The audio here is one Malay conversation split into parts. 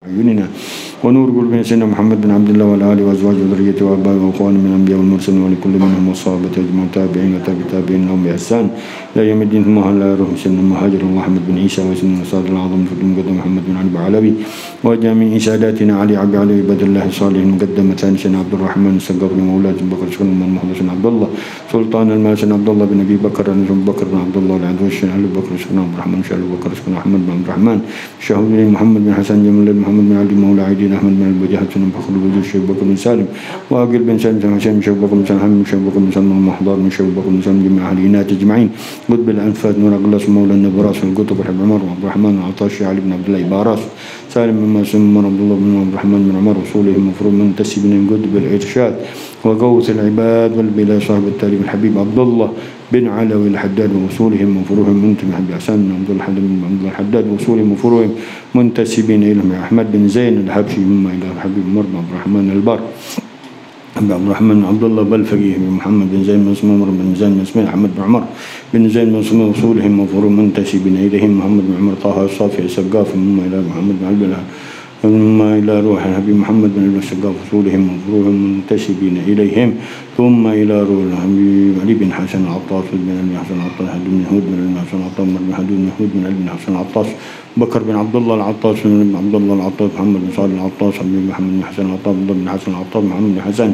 أعيننا ونور قلوبنا سيدنا محمد بن عبد الله وعلى آله وأزواجه وذريته وآبائه وأخوانه من الأنبياء والمرسلين ولكل منهم والصحابة أجمعين والتابعين وتابعين لهم بإحسان إلى يوم الدين. ثم هلا روح سيدنا المهاجر محمد بن عيسى وسيدنا الأستاذ الأعظم في المقدم محمد بن علي بعلوي وجميع ساداتنا علي عبد علي عباد الله الصالح المقدم ثاني سيدنا عبد الرحمن السقاف مولاه بكر سلم بن محمد بن عبد الله سلطان المال سيدنا عبد الله بن أبي بكر بن بكر بن عبد الله العدوي سيدنا علي بكر سيدنا عبد الرحمن سيدنا بكر سيدنا أحمد بن عبد الرحمن شهود محمد بن حسن جمال محمد بن علي مولى عيدين أحمد بن البجاحة بن بكر الوزير شيخ بكر بن سالم وأقل بن سالم بن حسين شيخ بكر بن سالم من شيخ بكر بن سالم المحضار من شيخ بكر بن سالم جميع أهلينات أجمعين قطب الأنفاس نور أقلاس مولى النبراس القطب الحب عمر وعبد الرحمن العطاش علي بن عبد الله باراس سالم بن مسلم عبد الله بن عبد الرحمن بن عمر وصوله المفروض منتسب من قطب الإرشاد وغوث العباد والبلا صاحب التالي الحبيب عبد الله بن علوي الحداد ووصولهم وفروعهم منتسب بن حسن بن عبد الحداد ووصولهم وفروعهم منتسبين إليهم أحمد بن زين الحبشي مما إلى الحبيب عمر بن عبد الرحمن البار عبد الرحمن عبد الله بالفقيه بن محمد بن زين بن اسمه عمر بن زين بن اسمه أحمد بن عمر بن زين بن اسمه وصولهم وفروعهم منتسبين إليهم محمد بن عمر طه الصافي السقاف مما إلى محمد بن علي ثم إلى روح الحبيب محمد بن السقاف وصولهم وفروعهم منتسبين إليهم ثم إلى روح الحبيب علي بن حسن العطاس بن علي حسن العطاس هدو بن هود بن علي حسن العطاس عمر بن هدو بن هود بن علي بن حسن العطاس بكر بن عبد الله العطاس بن عبد الله العطاس محمد بن صالح العطاس حبيب محمد بن حسن العطاس عبد الله بن حسن العطاس محمد بن حسن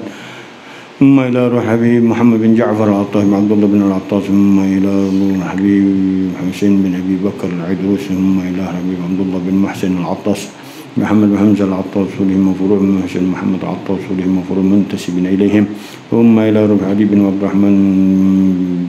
ثم إلى روح الحبيب محمد بن جعفر العطاس بن عبد الله بن العطاس ثم إلى روح الحبيب حسين بن أبي بكر العدروس ثم إلى الحبيب عبد الله بن محسن العطاس محمد بن حمزة العطاس ولهم وفروع من حسين محمد العطاس ولهم وفروع منتسبين إليهم ثم إلى روح علي بن عبد الرحمن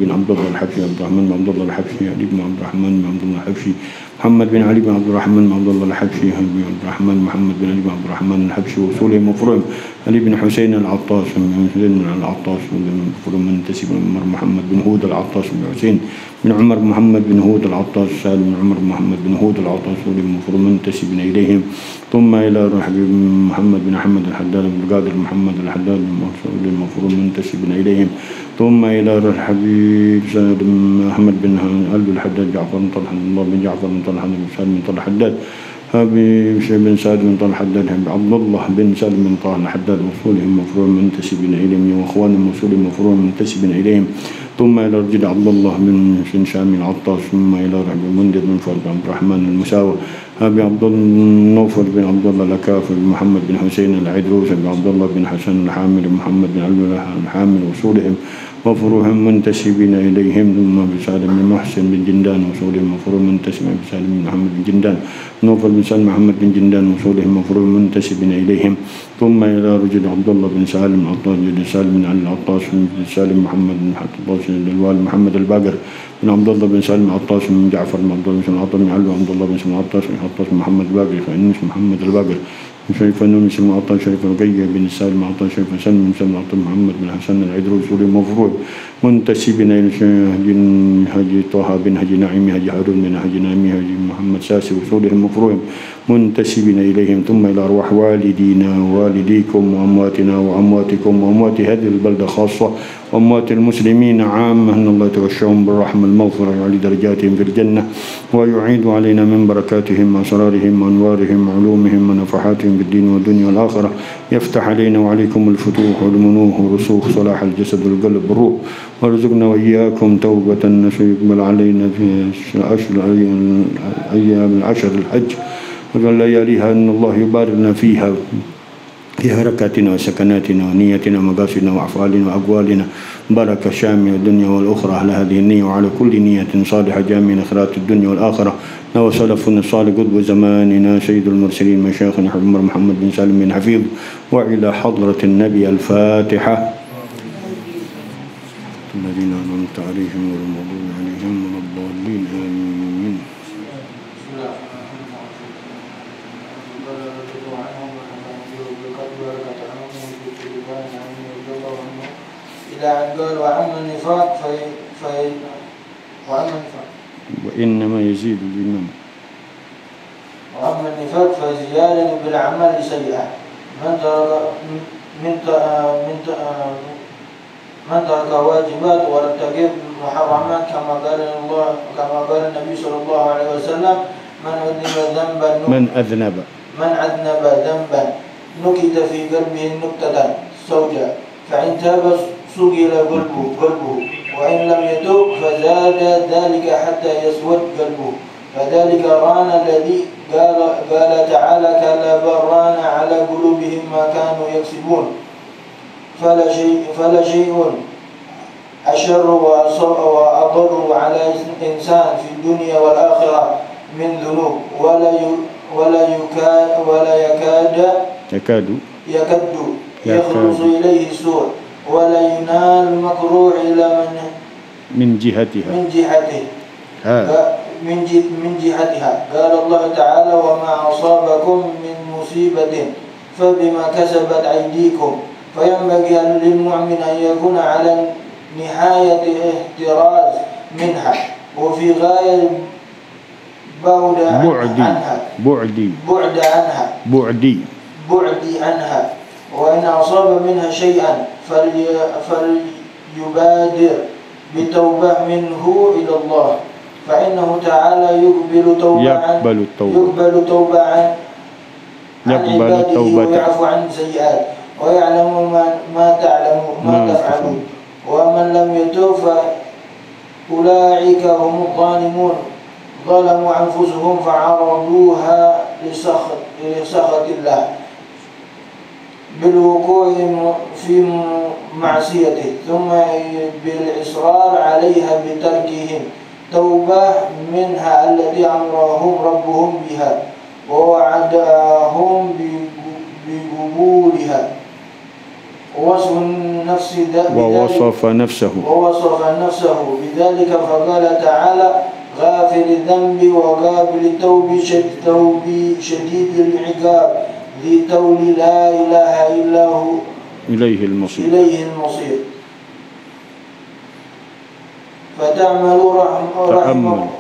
بن عبد الله الحبشي عبد الرحمن بن عبد الله الحبشي علي بن عبد الرحمن بن عبد الله الحبشي محمد بن علي بن عبد الرحمن بن عبد الله الحبشي بن عبد الرحمن محمد بن علي بن عبد الرحمن الحبشي وصولهم وفروعهم علي بن حسين العطاس بن حسين العطاس وفروع منتسبين عمر محمد بن هود العطاس بن حسين بن عمر محمد بن هود العطاس سالم بن عمر محمد بن هود العطاس ولهم وفروع منتسبين إليهم ثم إلى روح حبيب محمد بن أحمد الحداد بن القادر محمد الحداد المفروض منتسبين إليهم ثم إلى روح الحبيب سند بن أحمد بن قلب الحداد جعفر بن طلحة الله بن جعفر بن طلحة بن سالم بن طلحة الحداد حبيب شيخ بن سعد بن طلحة الحداد عبد الله بن سالم بن طلحة الحداد وصولهم مفروض منتسبين إليهم وأخوانهم وصولهم مفروض منتسبين إليهم ثم إلى رجل عبد الله بن شامي العطاس ثم إلى رحب المندر بن فرد عبد الرحمن المساوي أبي عبد النوفل بن عبد الله الأكافر محمد بن حسين العدروس بن عبد الله بن حسن الحامل محمد بن علي الحامل وصولهم وفروعهم منتسبين إليهم ثم بسالم بن محسن بن جندان وصولهم وفروع منتسبين بسالم بن محمد بن جندان نوفل بن سالم محمد بن جندان وصولهم وفروع منتسبين إليهم ثم إلى رجل عبد الله بن سالم عطاس بن سالم بن علي العطاس بن سالم محمد بن عطاس الوالد محمد الباقر بن عبد الله بن سالم عطاس بن جعفر بن عبد الله بن عطاس بن علي عبد الله بن سالم عطاس بن عطاس محمد الباقر فإنه محمد الباقر شريف النوم بن عطاس شريف رقية بن سالم عطاس شريف حسن بن سالم عطاس محمد بن حسن العدروس مفروض منتسبين إلى هجي طه بن هجي نعيم هجي هارون بن هجي نعيم هجي محمد ساسي وصولهم مفروض منتسبين إليهم ثم إلى أرواح والدينا ووالديكم وأمواتنا وأمواتكم وأموات هذه البلدة خاصة وأموات المسلمين عامة أن الله يتغشاهم بالرحمة المغفرة ويعلي درجاتهم في الجنة ويعيد علينا من بركاتهم وأسرارهم وأنوارهم وعلومهم ونفحاتهم في الدين والدنيا والآخرة يفتح علينا وعليكم الفتوح والمنوح والرسوخ صلاح الجسد والقلب والروح وارزقنا وإياكم توبة يقبل علينا في أيام العشر الحج وجل لياليها أن الله يباركنا فيها في حركاتنا وسكناتنا ونيتنا ومقاصدنا وأفعالنا وأقوالنا بركة شاملة الدنيا والأخرى على هذه النية وعلى كل نية صالحة جامعة خيرات الدنيا والآخرة نوى سلفنا الصالح قطب زماننا سيد المرسلين مشايخنا عمر محمد بن سالم بن حفيظ وإلى حضرة النبي الفاتحة الذين أنعمت عليهم غير المغضوب عليهم ولا الضالين آمين. وأما النفاق وإنما يزيد الإمام. وأما النفاق فزيادة بالأعمال سيئة من ترك واجبات وارتكب محرمات كما قال النبي صلى الله عليه وسلم من أذنب من أذنب ذنبا نكت في قلبه نكتة سوداء فإن تاب سجل قلبه وإن لم يتوب فزاد ذلك حتى يسود قلبه فذلك ران الذي قال تعالى كلا بل ران على قلوبهم ما كانوا يكسبون فلا شيء أشر وأضر على الإنسان في الدنيا والآخرة من ذنوب ولا يكاد يخلص إليه السوء ولا ينال المكروه إلى من جهتها قال الله تعالى وما أصابكم من مصيبة فبما كسبت أيديكم فينبغي للمؤمن أن يكون على نهاية احتراز منها وفي غاية بعد عنها وإن أصاب منها شيئا فليبادر بتوبة منه إلى الله فإنه تعالى يقبل توبة عن عباده ويعفو عن سيئات ويعلم ما تفعلون ومن لم يتوب فأولئك هم الظالمون ظلموا أنفسهم فعرضوها لسخط الله بالوقوع في معصيته ثم بالإصرار عليها بتركهم توبة منها التي أمرهم ربهم بها ووعدهم بقبولها ووصف نفسه بذلك فقال تعالى غافر الذنب وقابل التوب شديد العقاب ذي طول لا إله إلا هو إليه المصير فتعملوا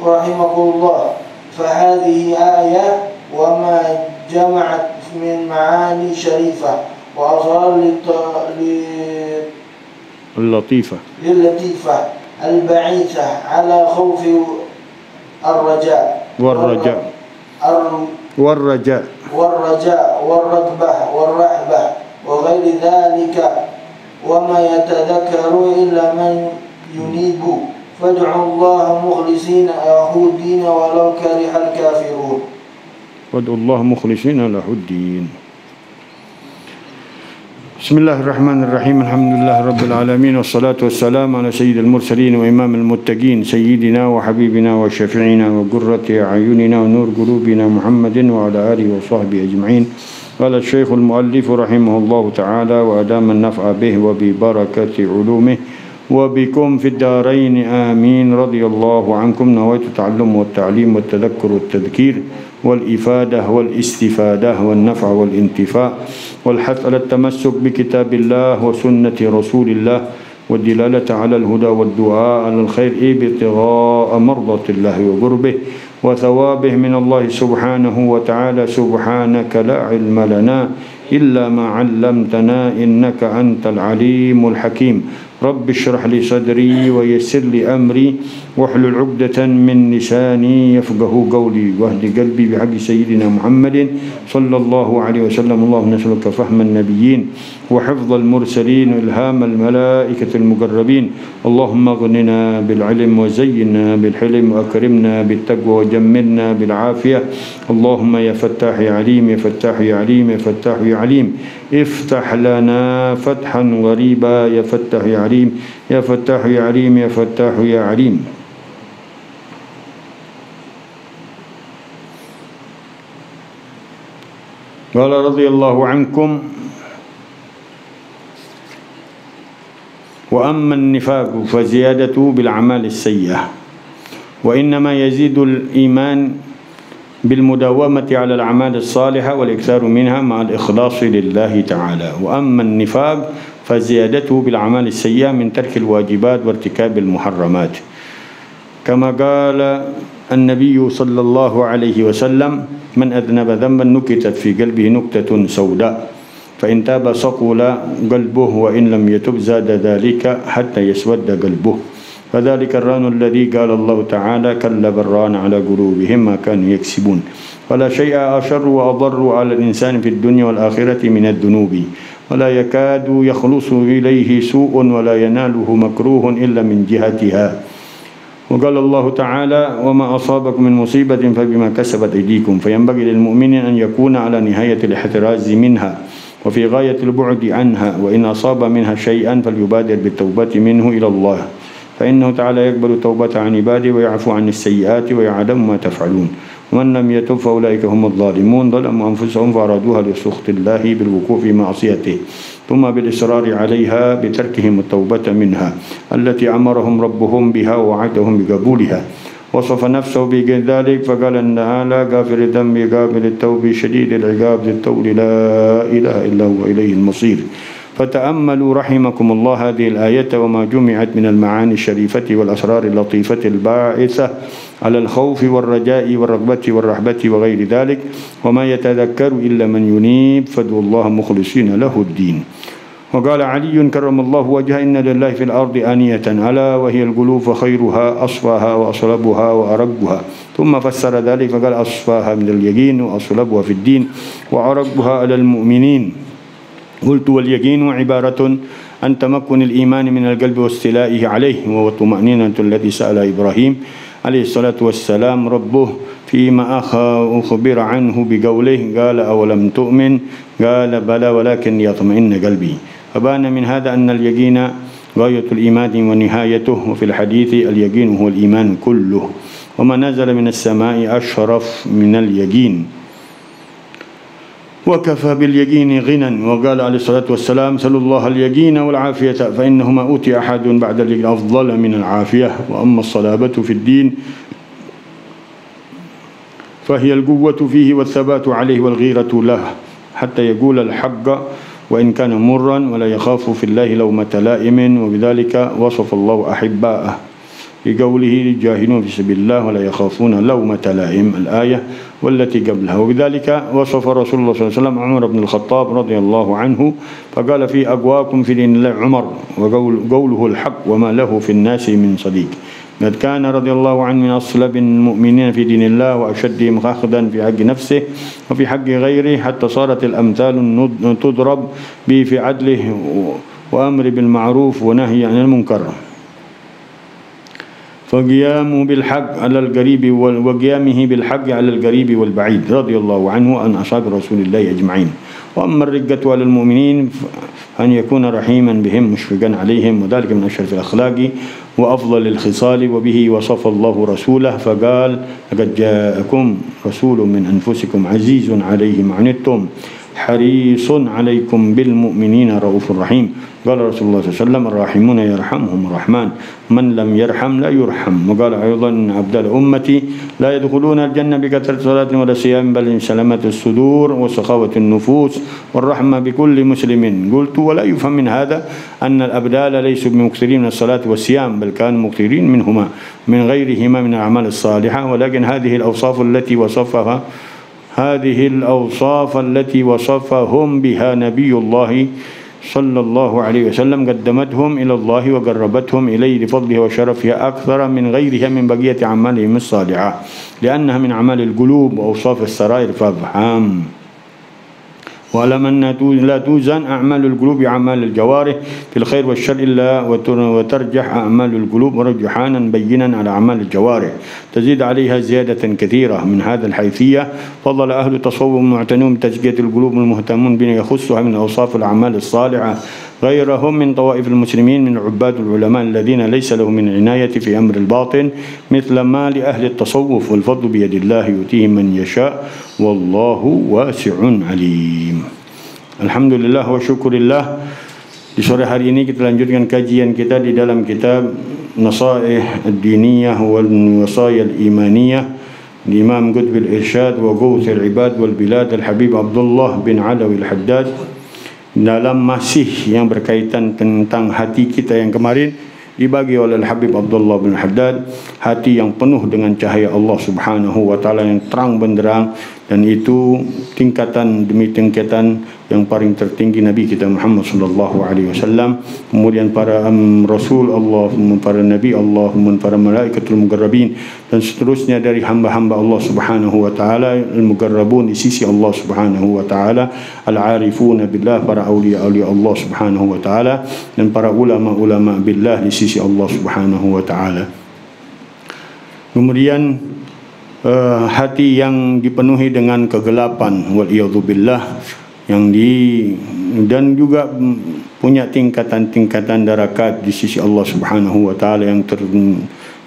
رحمكم الله فهذه آية وما جمعت من معاني شريفة وأسرار للطيفة البعيثة على خوف الرجاء والرغبة والرهبة وغير ذلك وما يتذكر إلا من ينيب فادعوا الله مخلصين له الدين ولو كره الكافرون وادعوا الله مخلصين له الدين. بسم الله الرحمن الرحيم الحمد لله رب العالمين والصلاة والسلام على سيد المرسلين وإمام المتقين سيدنا وحبيبنا وشفيعنا وقرة أعيننا ونور قلوبنا محمد وعلى آله وصحبه أجمعين. قال الشيخ المؤلف رحمه الله تعالى وأدام النفع به وببركة علومه وبكم في الدارين آمين. رضي الله عنكم. نويت التعلم والتعليم والتذكر والتذكير والإفادة والاستفادة والنفع والانتفاع والحث على التمسك بكتاب الله وسنة رسول الله والدلالة على الهدى والدعاء على الخير ابتغاء مرضاة الله وقربه وثوابه من الله سبحانه وتعالى. سبحانك لا علم لنا إلا ما علمتنا إنك أنت العليم الحكيم. رب اشرح لي صدري ويسر لي أمري واحلل عقدة من لساني يفقه قولي واهد قلبي بحق سيدنا محمد صلى الله عليه وسلم. اللهم نسألك فهم النبيين وحفظ المرسلين وإلهام الملائكة المقربين. اللهم اغننا بالعلم وزينا بالحلم وأكرمنا بالتقوى وجملنا بالعافية. اللهم يا فتاح يا عليم يا فتاح يا عليم يا فتاح يا عليم افتح لنا فتحا غريبا يا فتاح يا عليم يا فتاح يا عليم يا فتاح يا عليم. قال رضي الله عنكم وأما النفاق فزيادته بالأعمال السيئة وإنما يزيد الإيمان بالمداومة على الأعمال الصالحة والإكثار منها مع الإخلاص لله تعالى. وأما النفاق فزيادته بالأعمال السيئة من ترك الواجبات وارتكاب المحرمات كما قال النبي صلى الله عليه وسلم من أذنب ذنبا نكتت في قلبه نكتة سوداء فإن تاب صقل قلبه وإن لم يتب زاد ذلك حتى يسود قلبه. فذلك الران الذي قال الله تعالى كلا بل ران على قلوبهم ما كانوا يكسبون ولا شيء أشر وأضر على الإنسان في الدنيا والآخرة من الذنوب ولا يكاد يخلص إليه سوء ولا يناله مكروه إلا من جهتها وقال الله تعالى وما أصابكم من مصيبة فبما كسبت أيديكم فينبغي للمؤمنين أن يكون على نهاية الاحتراز منها وفي غاية البعد عنها وإن أصاب منها شيئا فليبادر بالتوبة منه إلى الله فإنه تعالى يقبل التوبة عن عباده ويعفو عن السيئات ويعلم ما تفعلون ومن لم يتب فأولئك هم الظالمون ظلموا أنفسهم فأرادوها لسخط الله بالوقوع في معصيته ثم بالإصرار عليها بتركهم التوبة منها التي أمرهم ربهم بها ووعدهم بقبولها وصف نفسه بذلك فقال تعالى غافر الذنب قابل التوب شديد العقاب ذي الطول لا إله إلا هو إليه المصير فتأملوا رحمكم الله هذه الآية وما جمعت من المعاني الشريفة والأسرار اللطيفة الباعثة على الخوف والرجاء والرغبة والرهبة وغير ذلك وما يتذكر إلا من ينيب فادعوا الله مخلصين له الدين وقال علي كرم الله وجهه إن لله في الأرض آنية ألا وهي القلوب فخيرها أصفاها وأصلبها وأربها ثم فسر ذلك فقال أصفاها من اليقين وأصلبها في الدين وأربها على المؤمنين قلت واليقين عبارة عن تمكن الإيمان من القلب واستيلائه عليه وهو الطمأنينة التي سأل إبراهيم عليه الصلاة والسلام ربه فيما أخبر عنه بقوله قال أولم تؤمن قال بلى ولكن يطمئن قلبي فبان من هذا أن اليقين غاية الإيمان ونهايته وفي الحديث اليقين هو الإيمان كله وما نزل من السماء أشرف من اليقين وكفى باليقين غنى وقال عليه الصلاة والسلام سلوا الله اليقين والعافية فإنهما أوتي أحد بعد اليقين أفضل من العافية وأما الصلابة في الدين فهي القوة فيه والثبات عليه والغيرة له حتى يقول الحق وإن كان مرا ولا يخاف في الله لومة لائم وبذلك وصف الله أحباءه بقوله جاهدون في سبيل الله ولا يخافون لومة لائم الآية والتي قبلها وبذلك وصف رسول الله صلى الله عليه وسلم عمر بن الخطاب رضي الله عنه فقال في أقواكم في دين الله عمر وقوله الحق وما له في الناس من صديق قد كان رضي الله عنه من أصلب المؤمنين في دين الله وأشدهم أخذا في حق نفسه وفي حق غيره حتى صارت الأمثال تضرب به في عدله وأمر بالمعروف ونهي عن المنكر فقيامه بالحق على القريب وقيامه بالحق على القريب والبعيد رضي الله عنه عن أصحاب رسول الله أجمعين وأما الرقة على المؤمنين أن يكون رحيما بهم مشفقا عليهم وذلك من أشرف الأخلاق وأفضل الخصال وبه وصف الله رسوله فقال لقد جاءكم رسول من أنفسكم عزيز عليه ما عنتم حريص عليكم بالمؤمنين رؤوف رحيم قال رسول الله صلى الله عليه وسلم الراحمون يرحمهم الرحمن من لم يرحم لا يرحم وقال أيضا عبد أمتي لا يدخلون الجنة بكثرة صلاة ولا صيام بل سلامة الصدور وسخاوة النفوس والرحمة بكل مسلم قلت ولا يفهم من هذا أن الأبدال ليسوا بمكثرين من الصلاة والصيام بل كانوا مكثرين منهما من غيرهما من الأعمال الصالحة ولكن هذه الأوصاف التي وصفهم بها نبي الله صلى الله عليه وسلم قدمتهم إلى الله وقربتهم إليه لفضله وشرفها أكثر من غيرها من بقية أعمالهم الصالحة لأنها من أعمال القلوب وأوصاف السرائر فافهم وأعلم أن لا توزن أعمال القلوب أعمال الجوارح في الخير والشر إلا وترجح أعمال القلوب رجحانا بينا على أعمال الجوارح تزيد عليها زيادة كثيرة من هذا الحيثية فضل أهل التصوف المعتنون بتزكية القلوب المهتمون بما يخصها من أوصاف الأعمال الصالحة غيرهم من طوائف المسلمين من عباد العلماء الذين ليس لهم من عناية في أمر الباطن مثل ما لأهل التصوف والفضل بيد الله يؤتيه من يشاء والله واسع عليم. Alhamdulillah wa syukurillah. Di sore hari ini kita lanjutkan kajian kita di dalam kitab Nasaih Ad-Diniyah wal Wasaya Al-Imaniyah di Imam Qutb Al-Irsyad wa Ghawth Al-Ibad wal Bilad Al-Habib Abdullah bin Alawi Al-Haddad dalam masih yang berkaitan tentang hati kita yang kemarin dibagi oleh Al-Habib Abdullah bin Haddad, hati yang penuh dengan cahaya Allah Subhanahu wa taala yang terang benderang dan itu tingkatan demi tingkatan yang paling tertinggi Nabi kita Muhammad sallallahu alaihi wasallam, kemudian para rasul Allah, para nabi Allah, para malaikatul muqarrabin, dan seterusnya dari hamba-hamba Allah Subhanahu wa taala, al-muqarrabun di sisi Allah Subhanahu wa taala, al-arifuna billah, para aulia-aulia Allah Subhanahu wa taala, dan para ulama-ulama billah di sisi Allah Subhanahu wa taala. Kemudian hati yang dipenuhi dengan kegelapan, wal-iyadzubillah, dan juga punya tingkatan-tingkatan darakat di sisi Allah Subhanahu wa taala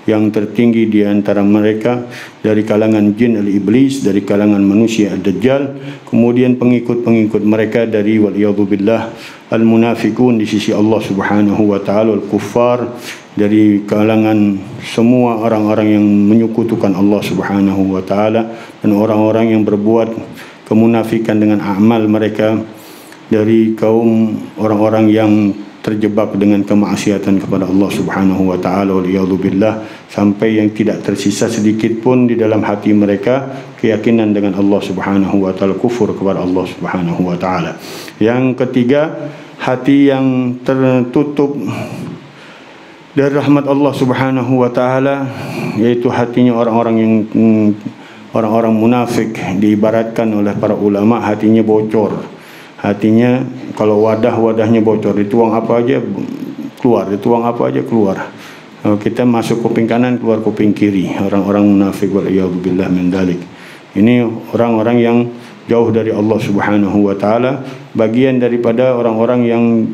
yang tertinggi di antara mereka dari kalangan jin al-iblis, dari kalangan manusia ad-dajjal, kemudian pengikut-pengikut mereka dari wal-iyadzubillah al-munafiqun di sisi Allah Subhanahu wa taala, al-kuffar, dari kalangan semua orang-orang yang menyekutukan Allah Subhanahu wa taala, dan orang-orang yang berbuat kemunafikan dengan amal mereka, dari kaum orang-orang yang terjebak dengan kemaksiatan kepada Allah Subhanahu wa taala, waliyadzubillah, sampai yang tidak tersisa sedikit pun di dalam hati mereka keyakinan dengan Allah Subhanahu wa taala, kufur kepada Allah Subhanahu wa taala. Yang ketiga, hati yang tertutup dari rahmat Allah Subhanahu wa taala, yaitu hatinya orang-orang munafik, diibaratkan oleh para ulama hatinya bocor. Hatinya kalau wadahnya bocor, dituang apa aja keluar, dituang apa aja keluar. Kita masuk kuping kanan, keluar kuping kiri. Orang-orang munafik, waliyadzubillah min dzalik. Ini orang-orang yang jauh dari Allah Subhanahu wa taala, bagian daripada orang-orang yang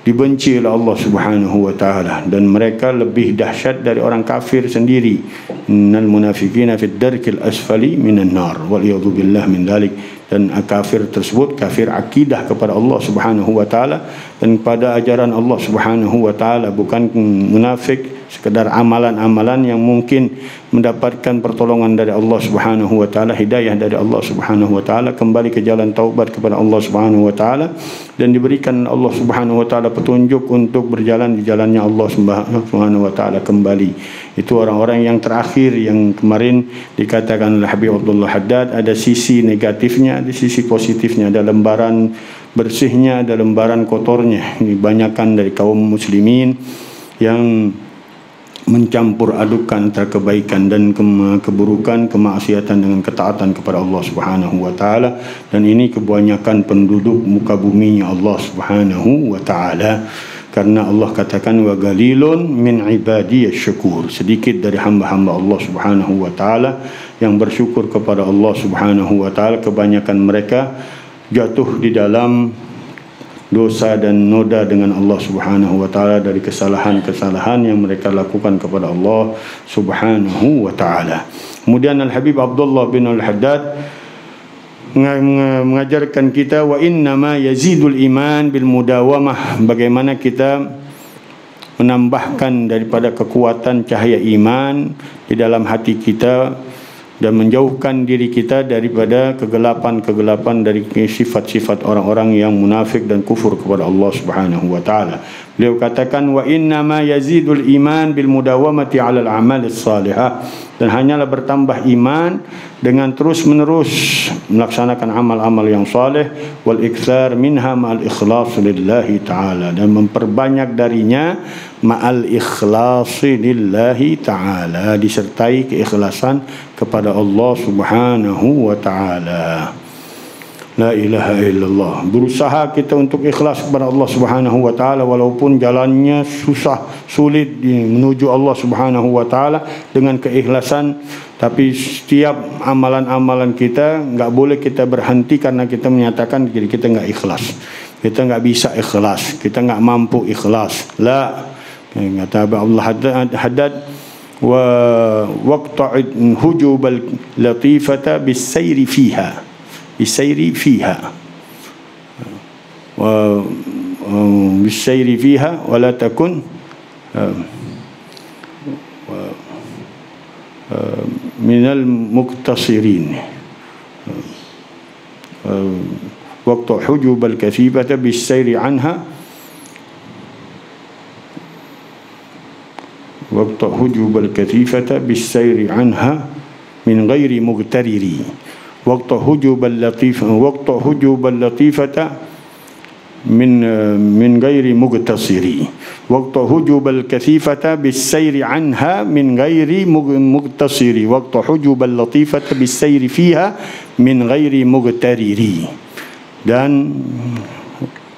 dibenci oleh Allah Subhanahu wa taala, dan mereka lebih dahsyat dari orang kafir sendiri. Innal munafiqina fid darkil asfali minan nar, waliyadzubillah min dzalik. Dan kafir tersebut kafir akidah kepada Allah Subhanahu wa taala dan pada ajaran Allah Subhanahu wa taala, bukan munafik sekedar amalan-amalan yang mungkin mendapatkan pertolongan dari Allah Subhanahu wa taala, hidayah dari Allah Subhanahu wa taala, kembali ke jalan taubat kepada Allah Subhanahu wa taala, dan diberikan Allah Subhanahu wa taala petunjuk untuk berjalan di jalannya Allah Subhanahu wa taala kembali. Itu orang-orang yang terakhir yang kemarin dikatakan oleh Habib Abdullah Haddad, ada sisi negatifnya, ada sisi positifnya, ada lembaran bersihnya, ada lembaran kotornya. Ini banyakkan dari kaum muslimin yang mencampur adukan antara kebaikan dan keburukan, kemaksiatan dengan ketaatan kepada Allah Subhanahu wa taala, dan ini kebanyakan penduduk muka buminya Allah Subhanahu wa taala. Karena Allah katakan wa galilun min ibadiyasy syakur, sedikit dari hamba-hamba Allah Subhanahu wa taala yang bersyukur kepada Allah Subhanahu wa taala. Kebanyakan mereka jatuh di dalam dosa dan noda dengan Allah Subhanahu wa taala dari kesalahan-kesalahan yang mereka lakukan kepada Allah Subhanahu wa taala. Kemudian Al-Habib Abdullah bin Al-Haddad mengajarkan kita wa innama yazidul iman bil mudawamah, bagaimana kita menambahkan daripada kekuatan cahaya iman di dalam hati kita dan menjauhkan diri kita daripada kegelapan-kegelapan dari sifat-sifat orang-orang yang munafik dan kufur kepada Allah Subhanahu wa taala. Beliau katakan wa innama yazidul iman bil mudawamati 'alal a'malis salihah, dan hanyalah bertambah iman dengan terus-menerus melaksanakan amal-amal yang saleh, wal iktsar minha ma'al ikhlas lillahi ta'ala, dan memperbanyak darinya ma'al ikhlas lillahi ta'ala, disertai keikhlasan kepada Allah Subhanahu wa ta'ala. La ilaha illallah. Berusaha kita untuk ikhlas kepada Allah Subhanahu wa taala walaupun jalannya susah, sulit menuju Allah Subhanahu wa taala dengan keikhlasan, tapi setiap amalan-amalan kita enggak boleh kita berhenti karena kita menyatakan diri kita enggak ikhlas. Kita enggak bisa ikhlas, kita enggak mampu ikhlas. La, kata Allah Haddad, wa waqta'id hujubal latifata bis-sayri fiha. بالسير فيها بالسير فيها ولا تكن من المقتصرين وقت حجب الكثيبة بالسير عنها وقت حجب الكثيفة بالسير عنها من غير مغترري waqta hujubal latifata min ghairi mugtasiri, waqta hujubal kathifata bis-sayri anha min ghairi mugtasiri, waqta hujubal latifata bis-sayri fiha min ghairi mugtariri. Dan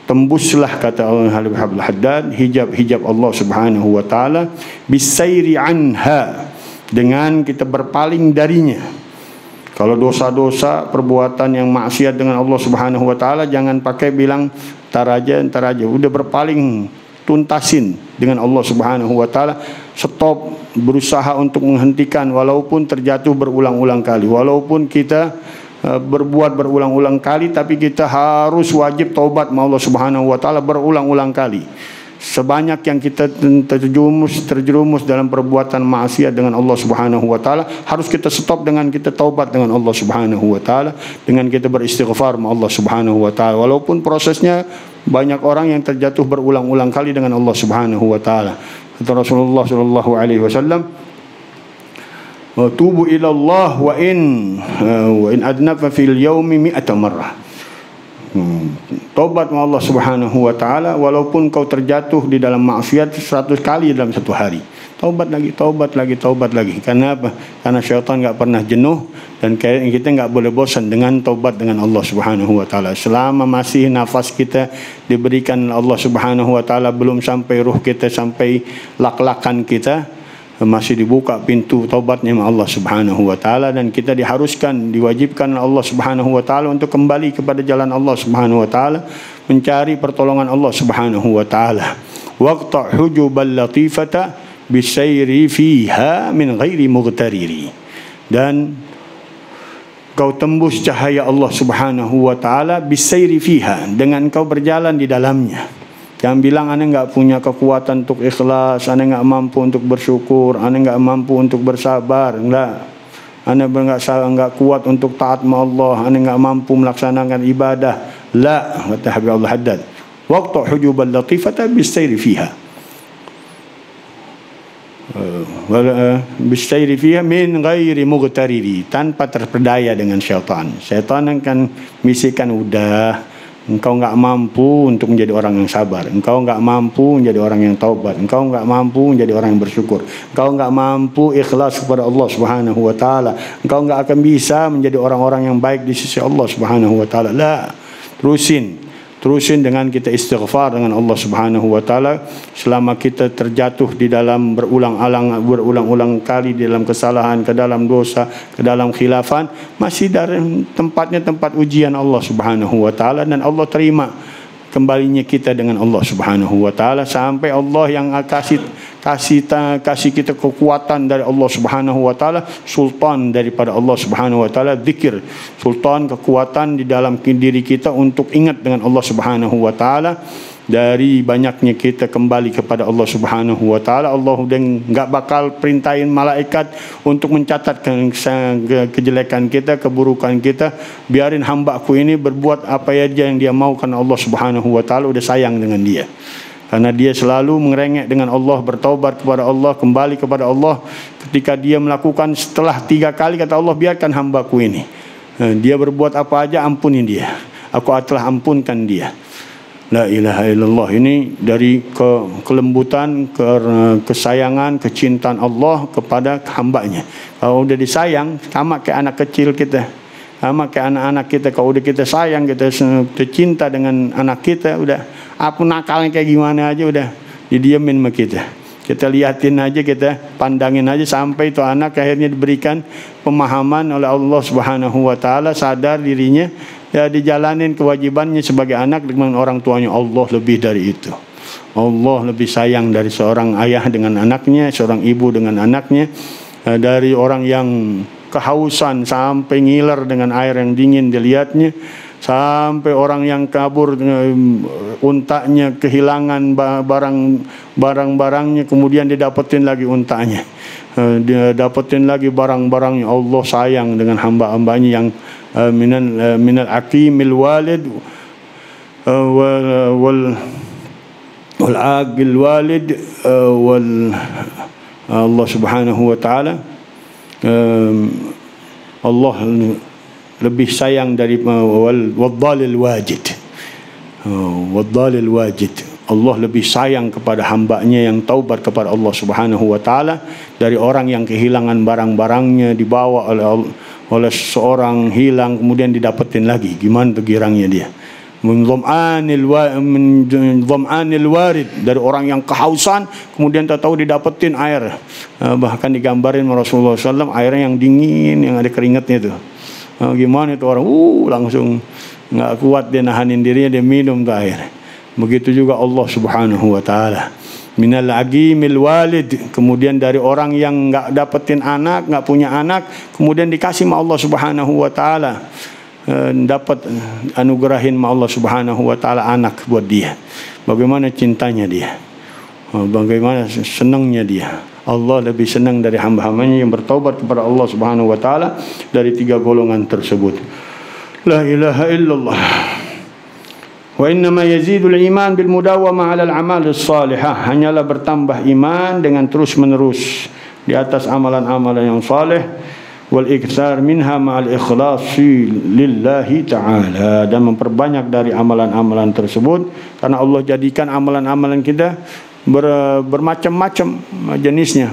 tembuslah, kata Habib Haddad, hijab Allah Subhanahu wa taala bis-sayri anha, dengan kita berpaling darinya. Kalau dosa-dosa, perbuatan yang maksiat dengan Allah Subhanahu wa taala, jangan pakai bilang entar aja. Udah berpaling, tuntasin dengan Allah Subhanahu wa taala. Stop, berusaha untuk menghentikan walaupun terjatuh berulang-ulang kali. Walaupun kita berbuat berulang-ulang kali, tapi kita harus wajib taubat sama Allah Subhanahu wa taala berulang-ulang kali. Sebanyak yang kita terjerumus dalam perbuatan maksiat dengan Allah Subhanahu wa taala, harus kita stop dengan kita taubat dengan Allah Subhanahu wa taala, dengan kita beristighfar sama Allah Subhanahu wa taala. Walaupun prosesnya banyak orang yang terjatuh berulang-ulang kali dengan Allah Subhanahu wa taala. Kata Rasulullah sallallahu alaihi wasallam, "Wa tubu ila Allah wa in adnafa fil yaumi 100 marrah." Taubat kepada Allah Subhanahu wa taala walaupun kau terjatuh di dalam maksiat 100 kali dalam satu hari. Taubat lagi. Karena apa? Karena syaitan enggak pernah jenuh, dan kita enggak boleh bosan dengan taubat dengan Allah Subhanahu wa taala. Selama masih nafas kita diberikan Allah Subhanahu wa taala, belum sampai ruh kita, sampai lak-lakan kita, masih dibuka pintu taubatnya Allah Subhanahu wa taala, dan kita diwajibkan Allah Subhanahu wa taala untuk kembali kepada jalan Allah Subhanahu wa taala, mencari pertolongan Allah Subhanahu wa taala. Waqta hujubal latifata bisayri fiha min ghairi mughtariri, dan kau tembus cahaya Allah Subhanahu wa taala bisayri fiha, dengan kau berjalan di dalamnya. Jangan bilang anda enggak punya kekuatan untuk ikhlas, anda enggak mampu untuk bersyukur, anda enggak mampu untuk bersabar. Enggak. Anda enggak kuat untuk taat sama Allah, anda enggak mampu melaksanakan ibadah. La, kata Habib Allah Haddad. Waqta hujubal latifata bis-sayri fiha. Bis-sayri fiha min ghairi mughtariri, tanpa terpedaya dengan syaitan. Syaitan akan bisikan, udah, engkau enggak mampu untuk menjadi orang yang sabar, engkau enggak mampu menjadi orang yang taubat, engkau enggak mampu menjadi orang yang bersyukur, engkau enggak mampu ikhlas kepada Allah Subhanahu wa taala, engkau enggak akan bisa menjadi orang-orang yang baik di sisi Allah Subhanahu wa taala. La, terusin dengan kita istighfar dengan Allah Subhanahu wa taala. Selama kita terjatuh di dalam berulang-ulang kali di dalam kesalahan, ke dalam dosa, ke dalam khilafan, masih dari tempatnya tempat ujian Allah Subhanahu wa taala, dan Allah terima kembalinya kita dengan Allah Subhanahu wa taala, sampai Allah yang kasih kita kekuatan dari Allah Subhanahu wa taala, sultan daripada Allah Subhanahu wa taala, zikir, sultan, kekuatan di dalam diri kita untuk ingat dengan Allah Subhanahu wa taala. Dari banyaknya kita kembali kepada Allah Subhanahu wa taala, Allah udah enggak bakal perintahin malaikat untuk mencatat kejelekan kita, keburukan kita. Biarin hamba-Ku ini berbuat apa aja yang dia mau, karena Allah Subhanahu wa taala udah sayang dengan dia. Karena dia selalu mengerengek dengan Allah, bertaubat kepada Allah, kembali kepada Allah. Ketika dia melakukan setelah 3 kali, kata Allah, biarkan hamba-Ku ini, dia berbuat apa aja, ampuni dia, Aku telah ampunkan dia. La ilaha illallah. Ini dari kelembutan, kesayangan, kecintaan Allah kepada hambanya. Kalau udah disayang, sama kayak anak kecil kita, sama kayak anak-anak kita. Kalau udah kita sayang, kita cinta dengan anak kita, udah apa nakalnya kayak gimana aja, udah didiamin sama kita. Kita liatin aja, kita pandangin aja, sampai itu anak akhirnya diberikan pemahaman oleh Allah Subhanahu wa taala, sadar dirinya, ya dijalanin kewajibannya sebagai anak dengan orang tuanya. Allah lebih dari itu. Allah lebih sayang dari seorang ayah dengan anaknya, seorang ibu dengan anaknya. Dari orang yang kehausan sampai ngiler dengan air yang dingin dilihatnya, sampai orang yang kabur, untanya kehilangan barang-barangnya, kemudian didapetin lagi untanya, dia dapetin lagi barang-barangnya. Allah sayang dengan hamba-hambanya yang minal aqimil walid wal aqil walid wal Allah Subhanahu wa taala. Allah lebih sayang dari wadhalil wajid. Wadhalil wajid. Allah lebih sayang kepada hambanya yang taubat kepada Allah Subhanahu wa taala dari orang yang kehilangan barang-barangnya, dibawa oleh seorang, hilang kemudian didapetin lagi. Gimana tuh girangnya dia? Min dham'anil warid, dari orang yang kehausan kemudian tahu didapetin air. Bahkan digambarin Rasulullah SAW airnya yang dingin, yang ada keringatnya tuh. Gimana itu orang langsung nggak kuat dia nahanin dirinya, dia minum tuh air. Begitu juga Allah Subhanahu wa taala. Minal agimil walid, kemudian dari orang yang nggak dapetin anak, nggak punya anak, kemudian dikasih sama Allah Subhanahu wa taala, dapat anugerahin sama Allah Subhanahu wa taala anak buat dia. Bagaimana cintanya dia, bagaimana senangnya dia. Allah lebih senang dari hamba-hambanya yang bertaubat kepada Allah Subhanahu wa taala dari 3 golongan tersebut. La ilaha illallah. Wa innama yazidul iman bil mudawamah 'alal a'mal as-salihah. Hanyalah bertambah iman dengan terus-menerus di atas amalan-amalan yang saleh, wal iktsar minha ma'al ikhlasi lillahi ta'ala, dan memperbanyak dari amalan-amalan tersebut karena Allah jadikan amalan-amalan kita bermacam-macam jenisnya.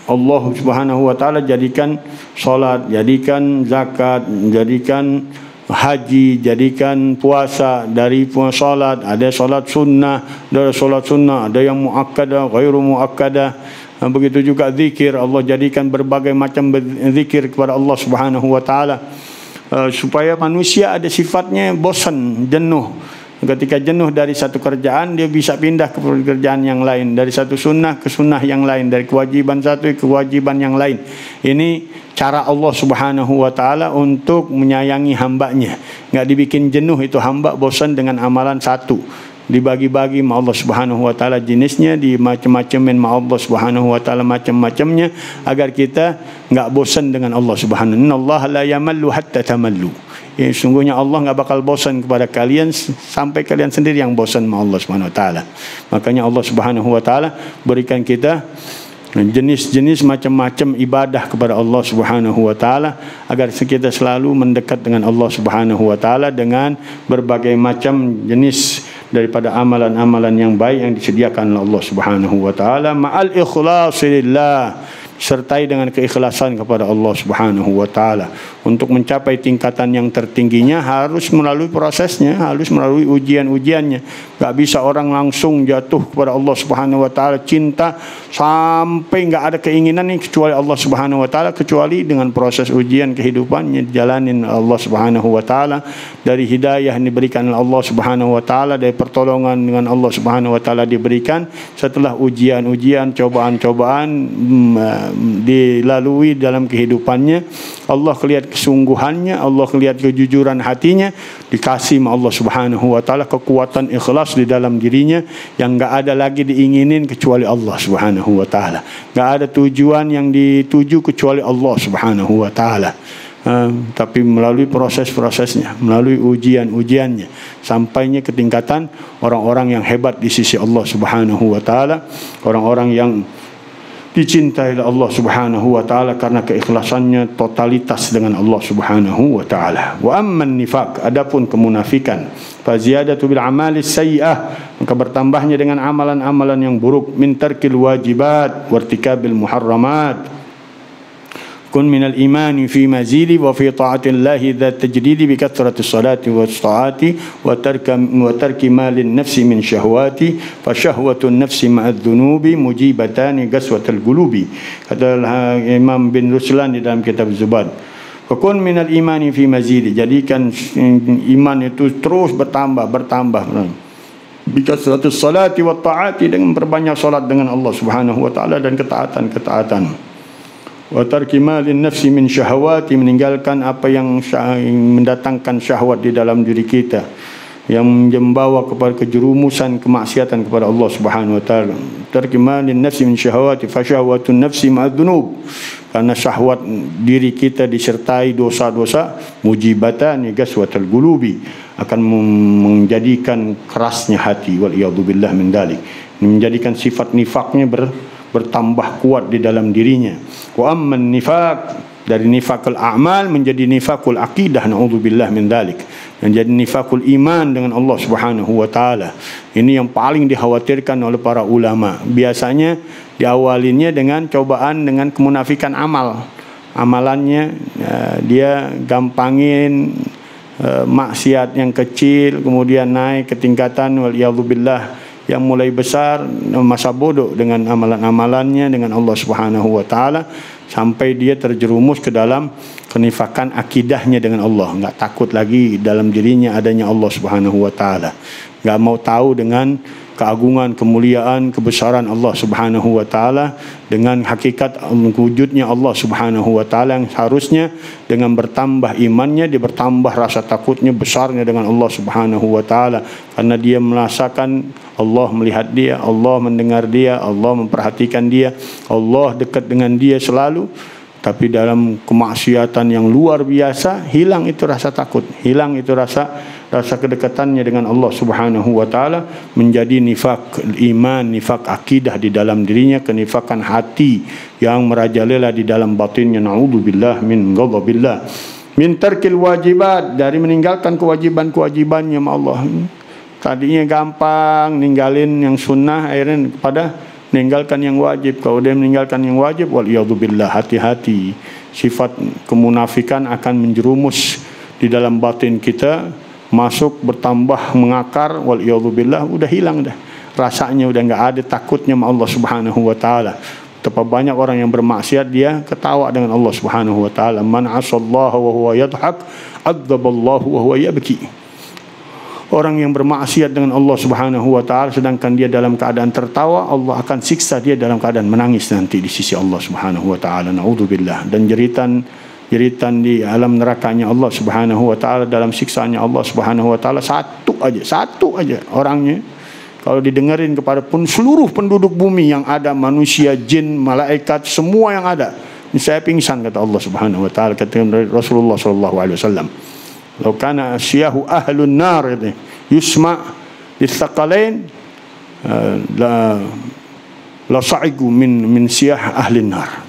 Allah Subhanahu wa taala jadikan salat, jadikan zakat, jadikan haji, jadikan puasa. Dari salat ada salat sunnah, ada yang muakkadah, ghairu muakkadah. Begitu juga zikir, Allah jadikan berbagai macam zikir kepada Allah Subhanahu wa taala supaya manusia ada sifatnya bosan, jenuh. Ketika jenuh dari satu kerjaan, dia bisa pindah ke pekerjaan yang lain, dari satu sunnah ke sunnah yang lain, dari kewajiban satu ke kewajiban yang lain. Ini cara Allah Subhanahu wa taala untuk menyayangi hambanya. Enggak dibikin jenuh itu hamba bosan dengan amalan satu. Dibagi-bagi ma Allah Subhanahu wa taala jenisnya, di macam-macamin ma Allah Subhanahu wa taala macam-macamnya, agar kita enggak bosan dengan Allah Subhanahu. Innallaha la yamallu hatta tamallu. Ya, sungguhnya Allah enggak bakal bosan kepada kalian sampai kalian sendiri yang bosan sama Allah Subhanahu wa taala. Makanya Allah Subhanahu wa taala berikan kita jenis-jenis macam-macam ibadah kepada Allah Subhanahu wa taala agar kita selalu mendekat dengan Allah Subhanahu wa taala dengan berbagai macam jenis daripada amalan-amalan yang baik yang disediakan oleh Allah Subhanahu wa taala, ma'al ikhlasi lillah, sertai dengan keikhlasan kepada Allah Subhanahu wa taala. Untuk mencapai tingkatan yang tertingginya harus melalui prosesnya, harus melalui ujian-ujiannya. Enggak bisa orang langsung jatuh kepada Allah Subhanahu wa taala cinta sampai enggak ada keinginan nih kecuali Allah Subhanahu wa taala, kecuali dengan proses ujian kehidupannya dijalanin Allah Subhanahu wa taala, dari hidayah yang diberikan oleh Allah Subhanahu wa taala, dari pertolongan dengan Allah Subhanahu wa taala diberikan. Setelah ujian-ujian, cobaan-cobaan dilalui dalam kehidupannya, Allah lihat kesungguhannya, Allah lihat kejujuran hatinya, dikasih sama Allah Subhanahu wa taala kekuatan ikhlas di dalam dirinya yang enggak ada lagi diinginin kecuali Allah Subhanahu wa taala. Enggak ada tujuan yang dituju kecuali Allah Subhanahu wa taala. Tapi melalui proses-prosesnya, melalui ujian-ujiannya, sampainya ke tingkatan orang-orang yang hebat di sisi Allah Subhanahu wa taala, orang-orang yang dicintai oleh Allah Subhanahu wa taala karena keikhlasannya totalitas dengan Allah Subhanahu wa taala. Wa amman nifaq, adapun kemunafikan, fa ziyadatu bil amali sayyi'ah, maka bertambahnya dengan amalan-amalan yang buruk, min tarkil wajibat wa irtikabil muharramat. Kun minal imani fi mazidi wa fi ta'atillahi dzat tajdidi bi kathrati sholati wa taati wa tarki malin nafsi min syahwati fa syahwatun nafsi ma'adz dzunubi mujibatani gaswatal qulubi. Kata Imam bin Ruslan di dalam kitab Zubad, fakun minal imani fi mazidi, jadikan iman itu terus bertambah bi kathrati sholati wa taati, dengan berbanyak salat dengan Allah Subhanahu wa taala dan ketaatan. Wa tarki malin nafsi min syahwati, meninggalkan apa yang mendatangkan syahwat di dalam diri kita, yang membawa kepada kejerumusan kemaksiatan kepada Allah Subhanahu wa taala. Tarki malin nafsi min syahwati fa syahwatun nafsi ma'adz dzunub, karena syahwat diri kita disertai dosa-dosa, mujibatan gaswatal qulubi, akan menjadikan kerasnya hati, wal iyadu billah min dalik, menjadikan sifat nifaknya bertambah kuat di dalam dirinya. Wa amman nifaq, dari nifakul a'mal menjadi nifakul aqidah, naudzubillah min dzalik, menjadi nifakul iman dengan Allah Subhanahu wa taala. Ini yang paling dikhawatirkan oleh para ulama. Biasanya diawalinnya dengan cobaan dengan kemunafikan amal. Amalannya dia gampangin maksiat yang kecil, kemudian naik ke tingkatan waliyadzubillah yang mulai besar, masa bodoh dengan amalan-amalannya dengan Allah Subhanahu wa taala, sampai dia terjerumus ke dalam kenifakan akidahnya dengan Allah, enggak takut lagi dalam dirinya adanya Allah Subhanahu wa taala, enggak mau tahu dengan keagungan, kemuliaan, kebesaran Allah Subhanahu wa taala, dengan hakikat wujudnya Allah Subhanahu wa taala, yang seharusnya dengan bertambah imannya dia bertambah rasa takutnya besarnya dengan Allah Subhanahu wa taala, karena dia merasakan Allah melihat dia, Allah mendengar dia, Allah memperhatikan dia, Allah dekat dengan dia selalu. Tapi dalam kemaksiatan yang luar biasa, hilang itu rasa takut, hilang itu rasa kedekatannya dengan Allah Subhanahu wa taala, menjadi nifak iman, nifak akidah di dalam dirinya, kenifakan hati yang merajalela di dalam batinnya. Naudzubillah min ghadabillah. Min tarkil wajibat, dari meninggalkan kewajiban-kewajibannya Allah. Tadinya gampang ninggalin yang sunnah, akhirnya pada meninggalkan yang wajib. Kalau dia meninggalkan yang wajib, waliyadzubillah, hati-hati, sifat kemunafikan akan menjerumus di dalam batin kita, masuk bertambah mengakar, waliyadzubillah, udah hilang dah rasanya, udah enggak ada takutnya sama Allah Subhanahu wa taala. Betapa banyak orang yang bermaksiat dia ketawa dengan Allah Subhanahu wa taala. Man 'asallaha wa huwa yadhhak, 'adzaballahu wa huwa yabki. Orang yang bermaksiat dengan Allah Subhanahu wa taala sedangkan dia dalam keadaan tertawa, Allah akan siksa dia dalam keadaan menangis nanti di sisi Allah Subhanahu wa taala. Naudzubillah. Dan jeritan di alam nerakanya Allah Subhanahu wa taala, dalam siksaannya Allah Subhanahu wa taala, satu aja orangnya. Kalau didengerin kepada pun seluruh penduduk bumi yang ada, manusia, jin, malaikat, semua yang ada, saya pingsan, kata Allah Subhanahu wa taala, kata Rasulullah sallallahu alaihi wasallam. Law kana asyahu ahlun nar yusma' litsaqalain la sa'igu min siyah ahlin nar.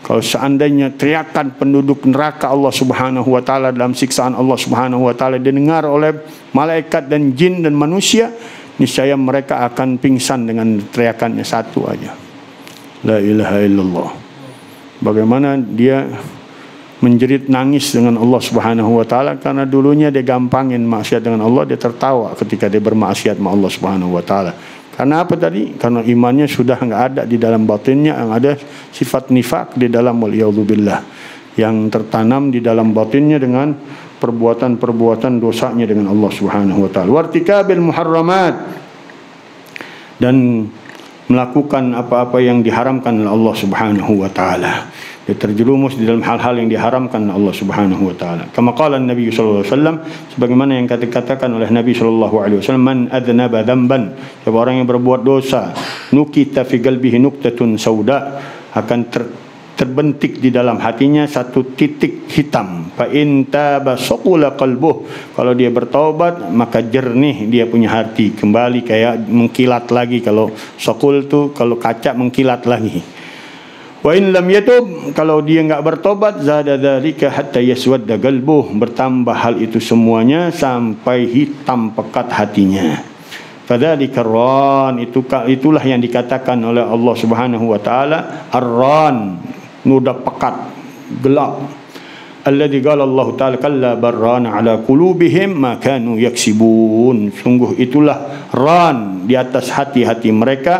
Kalau seandainya teriakan penduduk neraka Allah Subhanahu wa taala dalam siksaan Allah Subhanahu wa taala didengar oleh malaikat dan jin dan manusia, niscaya mereka akan pingsan dengan teriakannya satu aja, la ilaha illallah. Bagaimana dia menjerit nangis dengan Allah Subhanahu wa taala, karena dulunya dia gampangin maksiat dengan Allah, dia tertawa ketika dia bermaksiat sama Allah Subhanahu wa taala. Karena apa tadi? Karena imannya sudah enggak ada di dalam batinnya, yang ada sifat nifak di dalam, waliyadzubillah, yang tertanam di dalam batinnya dengan perbuatan-perbuatan dosanya dengan Allah Subhanahu wa taala. Wartikabil muharramat, dan melakukan apa-apa yang diharamkan oleh Allah Subhanahu wa taala. Dia terjerumus di dalam hal-hal yang diharamkan oleh Allah Subhanahu wa taala. Kama qala Nabi sallallahu alaihi wasallam, sebagaimana yang dikatakan oleh Nabi sallallahu alaihi wasallam, man adznaba dzamban, siapa orang yang berbuat dosa, nukita fi qalbihi nuqtatun sauda, akan terbentik di dalam hatinya satu titik hitam. Fa in taba saqula qalbuh, kalau dia bertaubat maka jernih dia punya hati, kembali kayak mengkilat lagi. Kalau saqul tu kalau kaca mengkilat lagi. Wa in lam yatub, kalau dia enggak bertobat, zada dzalika hatta yaswadda qalbuh, bertambah hal itu semuanya sampai hitam pekat hatinya. Fadzalika ar-ran, itulah yang dikatakan oleh Allah Subhanahu wa taala ar-ran, noda pekat, gelap. Alladzi qala Allah taala kalla barrana ala qulubihim ma kanu yaksibun, sungguh itulah ran di atas hati-hati mereka,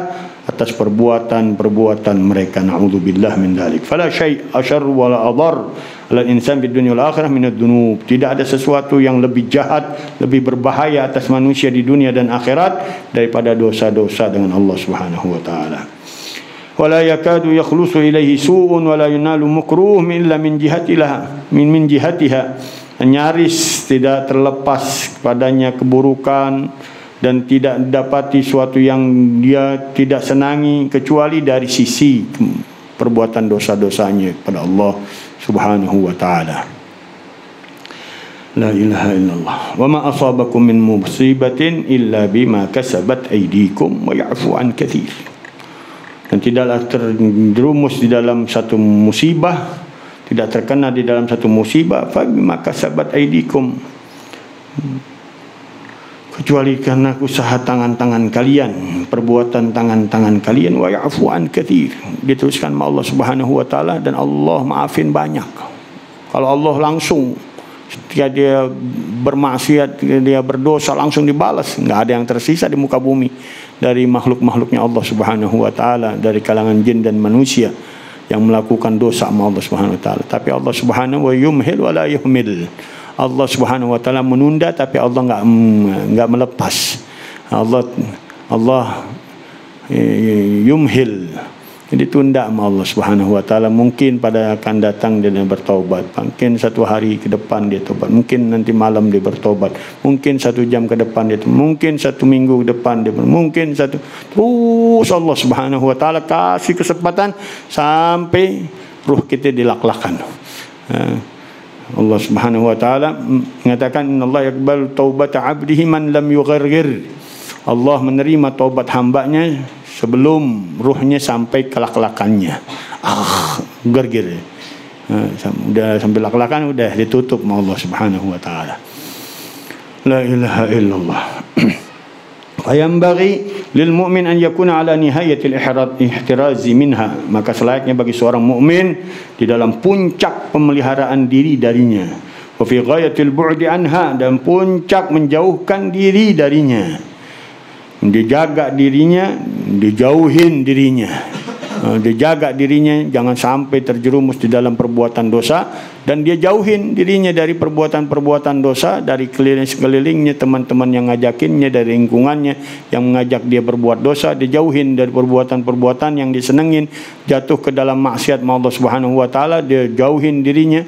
atas perbuatan-perbuatan mereka. Na'udzubillah min dzalik. Fala syai' asyarr wa la adar ala insan bid dunya wal akhirah min ad-dunub. Tidak ada sesuatu yang lebih jahat, lebih berbahaya atas manusia di dunia dan akhirat daripada dosa-dosa dengan Allah Subhanahu wa taala. Wala yakadu yakhlusu ilaihi su'un wala yunalu makruh illa min jihatiha min jihatiha. Nyaris tidak terlepas padanya keburukan dan tidak dapati suatu yang dia tidak senangi kecuali dari sisi perbuatan dosa-dosanya kepada Allah Subhanahu wa taala. La ilaha illallah. Wa ma asabakum min musibatin illa bima kasabat aydikum wa ya'fu an katsir. Dan tidaklah terjerumus di dalam satu musibah tidak terkena di dalam satu musibah, fa bima kasabat aydikum, kecuali karena usaha tangan-tangan kalian, perbuatan tangan-tangan kalian. Wa ya'fu an katsir, diteruskan Allah Subhanahu wa taala, dan Allah maafin banyak. Kalau Allah langsung ketika dia bermaksiat, dia berdosa, langsung dibalas, enggak ada yang tersisa di muka bumi dari makhluk-makhluknya Allah Subhanahu wa taala, dari kalangan jin dan manusia yang melakukan dosa sama Allah Subhanahu wa taala. Tapi Allah Subhanahu wa yumhil wa la yuhmil. Allah Subhanahu wa taala menunda, tapi Allah enggak melepas. Allah yumhil, ditunda sama Allah Subhanahu wa taala. Mungkin pada akan datang dia bertaubat, mungkin satu hari ke depan dia tobat, mungkin nanti malam dia bertobat, mungkin 1 jam ke depan dia, mungkin 1 minggu ke depan dia, mungkin terus Allah Subhanahu wa taala kasih kesempatan sampai ruh kita dilak-lakan. Allah Subhanahu wa taala mengatakan, innallaha yaqbalu taubata 'abdihi man lam yughargir. Allah menerima taubat hambanya sebelum ruhnya sampai ke lak-lakannya. Gergir. Udah sampai lak-lakan, udah ditutup sama Allah Subhanahu wa taala. La ilaha illallah. Fayambaghi lil mu'min an yakuna ala nihayatil ihtirazi minha. Maka selayaknya bagi seorang mukmin di dalam puncak pemeliharaan diri darinya, wa fi ghayatil bu'di anha, dan puncak menjauhkan diri darinya. Dijaga dirinya, dijauhin dirinya. Dijaga dirinya jangan sampai terjerumus di dalam perbuatan dosa, dan dia jauhin dirinya dari perbuatan-perbuatan dosa, dari sekelilingnya, teman-teman yang ngajakinnya, dari lingkungannya yang mengajak dia berbuat dosa. Dijauhin dari perbuatan-perbuatan yang disenengin, jatuh ke dalam maksiat Allah Subhanahu wa taala, dia jauhin dirinya.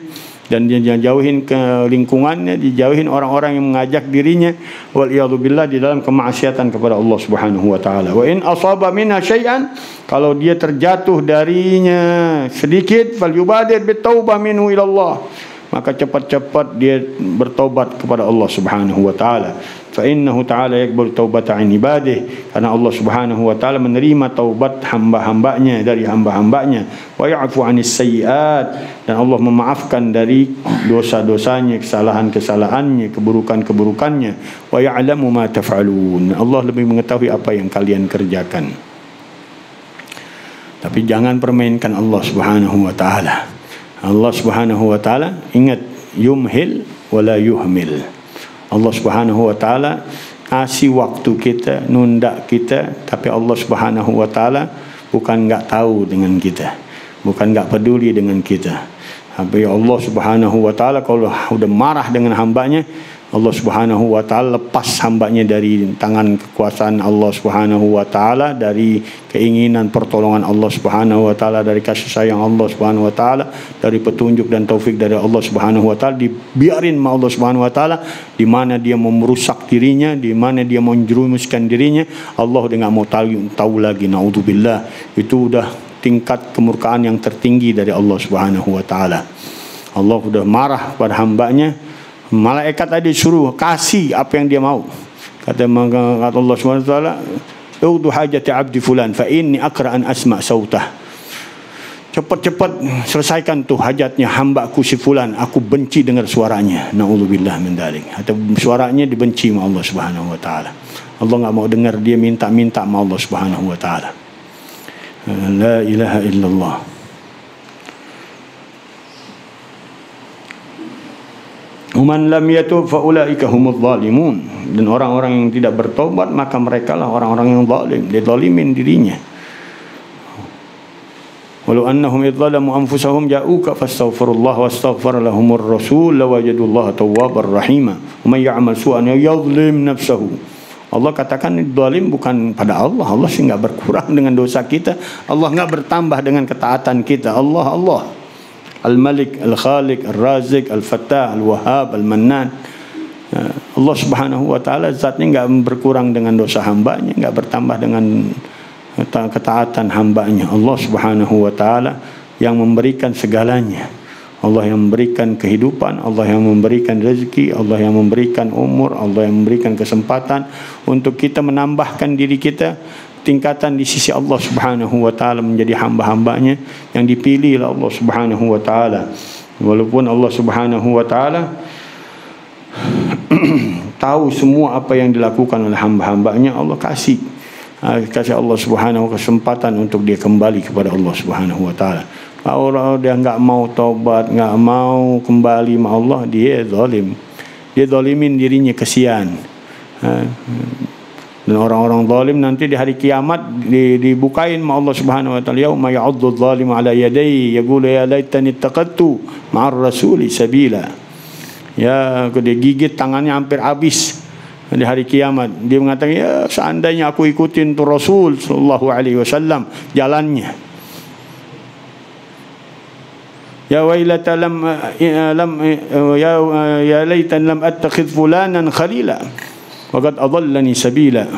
Dan dia jauhin ke lingkungannya, dijauhin orang-orang yang mengajak dirinya wal iyadu billah di dalam kemaksiatan kepada Allah Subhanahu wa taala. Wa in asaba minha syai'an, kalau dia terjatuh darinya sedikit, falyubadir bitaubah minhu ila Allah, maka cepat-cepat dia bertaubat kepada Allah Subhanahu wa taala. Fa innahu ta'ala yaqbalu taubata 'an ibadihi, karena Allah Subhanahu wa taala menerima taubat hamba-hambanya, dari hamba-hambanya. Wa ya'fu 'anis sayyi'at, dan Allah memaafkan dari dosa-dosanya, kesalahan-kesalahannya, keburukan-keburukannya. Wa ya'lamu ma taf'alun, Allah lebih mengetahui apa yang kalian kerjakan. Tapi jangan permainkan Allah Subhanahu wa taala. Allah Subhanahu wa taala, ingat, yumhil wala yuhmil. Allah Subhanahu wa taala kasih waktu kita, nunda kita, tapi Allah Subhanahu wa taala bukan enggak tahu dengan kita, bukan enggak peduli dengan kita. Tapi Allah Subhanahu wa taala kalau sudah marah dengan hambanya, Allah Subhanahu wa taala lepas hambanya dari tangan kekuasaan Allah Subhanahu wa taala, dari keinginan pertolongan Allah Subhanahu wa taala, dari kasih sayang Allah Subhanahu wa taala, dari petunjuk dan taufik dari Allah Subhanahu wa taala. Dibiarin sama Allah Subhanahu wa taala, di mana dia mau merusak dirinya, di mana dia mau menjerumuskan dirinya, Allah udah enggak mau tahu lagi. Naudzubillah. Itu udah tingkat kemurkaan yang tertinggi dari Allah Subhanahu wa taala. Allah udah marah pada hambanya. Malaikat tadi suruh kasih apa yang dia mau. Kata Allah Subhanahu wa taala, "Udu hajati 'abdi fulan fa inni akra an asma' sautah." Cepat-cepat selesaikan tuh hajatnya hambaku si fulan, aku benci dengar suaranya. Naudzubillah min dzalik. Atau suaranya dibenci sama Allah Subhanahu wa taala. Allah enggak mau dengar dia minta-minta sama Allah Subhanahu wa taala. La ilaha illallah. Man lam yatub fa ulaika humudz zalimun, dan orang-orang yang tidak bertobat maka merekalah orang-orang yang zalim, dia zalimin dirinya. Walau annahum idzalamu anfusahum ja'uka fastaghfirullah wastaghfar lahumur rasul lawajadullaha tawwabar rahima. Man ya'mal su'an yadhlim nafsahu. Allah katakan zalim bukan pada Allah. Allah sih enggak berkurang dengan dosa kita. Allah enggak bertambah dengan ketaatan kita. Allah Al-Malik, Al-Khaliq, Al-Razik, Al-Fattah, Al-Wahhab, Al-Mannan. Allah Subhanahu wa taala zatnya enggak berkurang dengan dosa hambanya, enggak bertambah dengan ketaatan hambanya. Allah Subhanahu wa taala yang memberikan segalanya. Allah yang memberikan kehidupan, Allah yang memberikan rezeki, Allah yang memberikan umur, Allah yang memberikan kesempatan untuk kita menambahkan diri kita tingkatan di sisi Allah Subhanahu wa taala, menjadi hamba-hambanya yang dipilih oleh Allah Subhanahu wa taala. Walaupun Allah Subhanahu wa taala tahu semua apa yang dilakukan oleh hamba-hambanya, Allah kasih Allah Subhanahu kesempatan untuk dia kembali kepada Allah Subhanahu wa taala. Kalau dia enggak mau taubat, enggak mau kembali sama Allah, dia zalim. Dia zalimin dirinya, kesian. Dan orang-orang zalim nanti di hari kiamat dibukain sama Allah Subhanahu wa taala, yauma ya'uddu adh-dhalimu ala yadayhi yaqulu ya laitani ittaqadtu ma'ar rasuli sabila. Ya, dia gigit tangannya hampir habis di hari kiamat. Dia mengatakan, ya seandainya aku ikutin tu Rasul sallallahu alaihi wasallam jalannya. Ya wailata ya laitan lam attakhidh fulanan khalila waqad adallani sabila.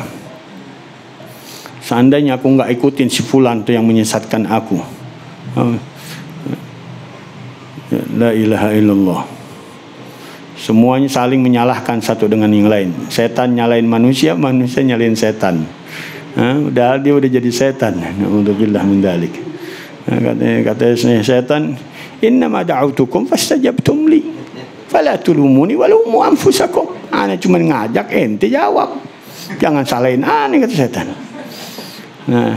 Seandainya aku enggak ikutin si fulan tu yang menyesatkan aku. La ilaha illallah. Semuanya saling menyalahkan satu dengan yang lain. Setan nyalain manusia, manusia nyalain setan. Udah dia udah jadi setan. Alhamdulillah min dzalik. Kata setan, innama da'autukum fastajabtum li fala tulumuni walumu anfusakum. Ana cuma ngajak, ente jawab. Jangan salahin ana, kata setan. Nah,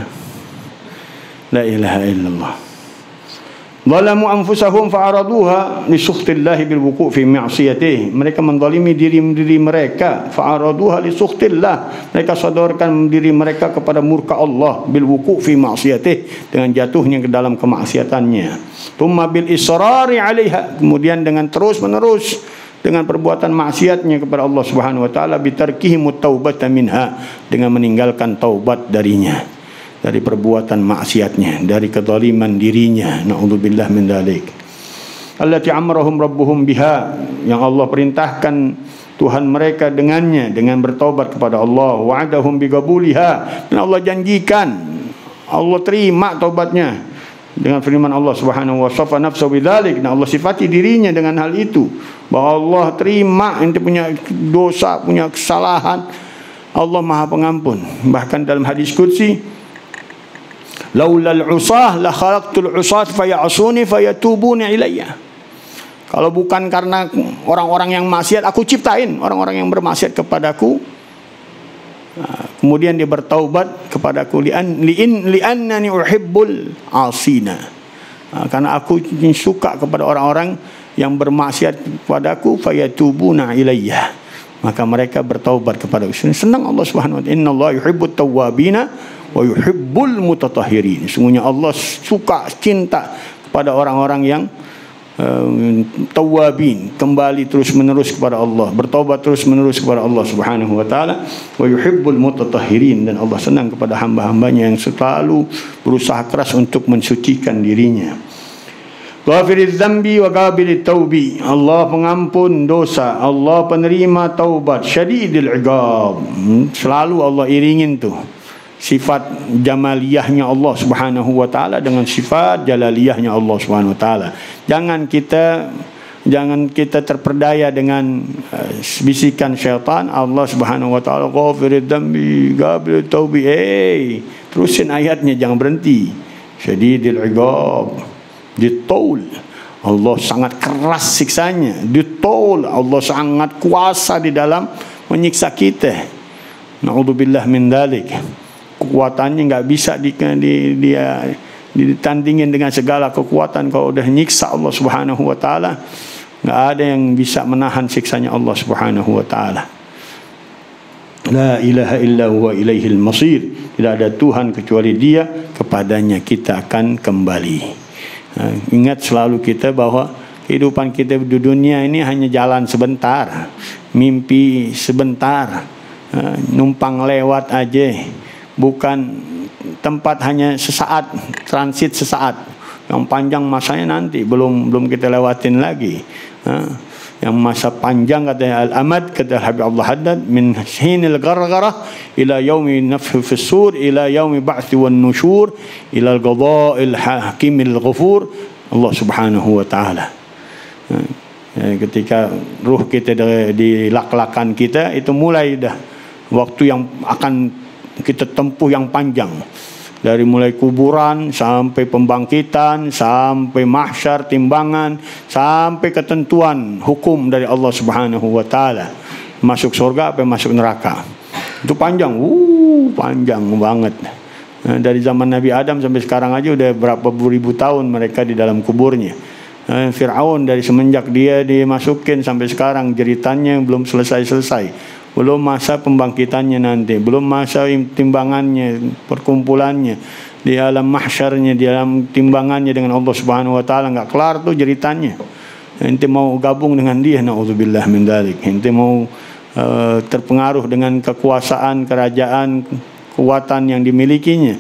la ilaha illallah. Zalamu anfusahum fa'araduha li sukhtillahi bil wuqu' fi ma'siyatihi. Mereka menzalimi diri mereka, fa'araduha li sukhtillah. Mereka sodorkan diri mereka kepada murka Allah bil wuqu' fi ma'siyatihi, dengan jatuhnya ke dalam kemaksiatannya. Thumma bil israri 'alaiha, kemudian dengan terus-menerus dengan perbuatan maksiatnya kepada Allah Subhanahu wa taala, bitarkihimut taubata minha, dengan meninggalkan taubat darinya, dari perbuatan maksiatnya, dari kezaliman dirinya. Na'udzubillah min dzalik. Allati amrahum rabbuhum biha, yang Allah perintahkan Tuhan mereka dengannya, dengan bertaubat kepada Allah. Wa'adahum biqabuliha, dan Allah janjikan, Allah terima taubatnya dengan firman Allah Subhanahu wa ta'ala, nafsu bidzalik, dan Allah sifati dirinya dengan hal itu, bahwa Allah terima ente punya dosa, punya kesalahan. Allah Maha Pengampun. Bahkan dalam hadis qudsi, laulal usah la khalaqtul usat fayasuni fayatubuna ilayya. Kalau bukan karena orang-orang yang maksiat, aku ciptain orang-orang yang bermaksiat kepadaku, kemudian dia bertaubat kepadaku, li'annani uhibbul asina, karena aku suka kepada orang-orang yang bermaksiat kepadaku, fayatubuna ilayya, maka mereka bertaubat kepadaku. Senang Allah Subhanahu wa taala, innallaha yuhibbut tawwabina wa yuhibbul mutatahhirin. Sungguhnya Allah suka, cinta kepada orang-orang yang tawabin, kembali terus-menerus kepada Allah, bertaubat terus-menerus kepada Allah Subhanahu wa taala. Wa yuhibbul mutatahhirin, dan Allah senang kepada hamba-hambanya yang selalu berusaha keras untuk mensucikan dirinya. Ghafiriz dzambi wa qabilit taubi, Allah pengampun dosa, Allah penerima taubat, syadidil iqab. Selalu Allah iringin tuh sifat jamaliyahnya Allah Subhanahu wa taala dengan sifat jalaliyahnya Allah Subhanahu wa taala. Jangan kita terperdaya dengan bisikan syaitan. Allah Subhanahu wa taala ghafirid dzambi qabilit taubi. Terusin ayatnya, jangan berhenti. Syadidil iqab, ditaul. Allah sangat keras siksanya. Ditaul, Allah sangat kuasa di dalam menyiksa kita. Na'udzubillah min dzalik. Kekuatannya enggak bisa ditandingin dengan segala kekuatan. Kalau udah nyiksa Allah Subhanahu wa taala, enggak ada yang bisa menahan siksanya Allah Subhanahu wa taala. La ilaha illa huwa ilaihil masir. Tidak ada Tuhan kecuali Dia, kepadanya kita akan kembali. Ingat selalu kita bahwa kehidupan kita di dunia ini hanya jalan sebentar, mimpi sebentar, numpang lewat aja, bukan tempat hanya sesaat, transit sesaat. Yang panjang masanya nanti belum kita lewatin lagi. Yang masa panjang kata al-amad, kata Habib Allah Haddad, min hinil ghargharah ila yaumi nafhi fis sur ila yaumi ba'thi wan nusyur ila al-qada'il hakimil ghafur, Allah Subhanahu wa taala. Ketika ruh kita di lak-lakan kita, itu mulai dah waktu yang akan kita tempuh yang panjang. Dari mulai kuburan sampai pembangkitan, sampai mahsyar, timbangan, sampai ketentuan hukum dari Allah Subhanahu wa taala. Masuk surga apa masuk neraka. Itu panjang, panjang banget. Dari zaman Nabi Adam sampai sekarang aja udah berapa ribu tahun mereka di dalam kuburnya. Fir'aun dari semenjak dia dimasukin sampai sekarang jeritannya belum selesai-selesai. Belum masa pembangkitannya nanti, belum masa timbangannya, perkumpulannya di alam mahsyarnya, di alam timbangannya dengan Allah Subhanahu wa taala, enggak kelar tuh jeritannya. Ente mau gabung dengan dia, naudzubillah min dzalik. Ente mau terpengaruh dengan kekuasaan, kerajaan, kekuatan yang dimilikinya.